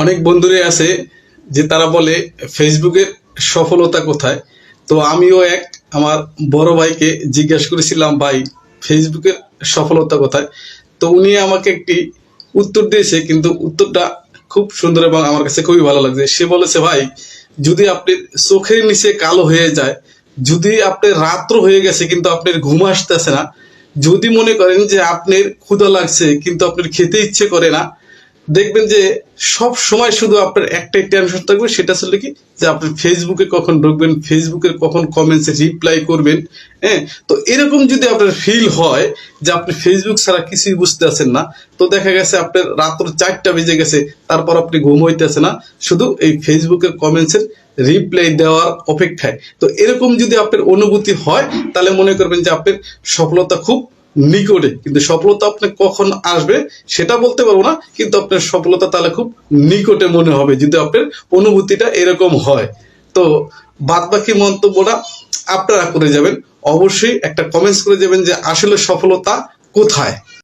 অনেক বন্ধুরাই আছে যে তারা বলে ফেসবুকের সফলতা কোথায়। তো আমিও আমার বড় ভাইকে জিজ্ঞেস করেছিলাম, ভাই ফেসবুকের সফলতা কোথায়। তো উনি আমাকে একটি উত্তর দিয়েছে, কিন্তু উত্তরটা খুব সুন্দর এবং আমার কাছে খুবই ভালো লাগছে। সে বলেছে, ভাই যদি আপনার চোখের নিচে কালো হয়ে যায়, যদি আপনার রাত্র হয়ে গেছে কিন্তু আপনার ঘুম আসতেছে না, যদি মনে করেন যে আপনার ক্ষুধা লাগছে কিন্তু আপনার খেতে ইচ্ছে করে না, দেখবেন যে সব সময় শুধু আপনার একটাই টেনশন থাকবে, সেটা আসলে কি, যে আপনি ফেসবুকে কখন ঢুকবেন, ফেসবুকের কখন কমেন্টসে রিপ্লাই করবেন। হ্যাঁ, তো এরকম যদি আপনার ফিল হয় যে আপনি ফেসবুক ছাড়া কিছুই বুঝতে আছেন না, তো দেখা গেছে আপনার রাত্র 4টা বেজে গেছে, তারপর আপনি ঘুম হইতেছে না শুধু এই ফেসবুকের কমেন্টসের রিপ্লাই দেওয়ার অপেক্ষায়। তো এরকম যদি আপনার অনুভূতি হয়, তাহলে মনে করবেন যে আপনার সফলতা খুব নিকটে। কিন্তু সফলতা আপনার কখন আসবে সেটা বলতে পারবো না, কিন্তু আপনার সফলতা তাহলে খুব নিকটে মনে হবে যদি আপনার অনুভূতিটা এরকম হয়। তো বাদ বাকি মন্তব্যটা আপনারা করে যাবেন, অবশ্যই একটা কমেন্টস করে যাবেন যে আসলে সফলতা কোথায়।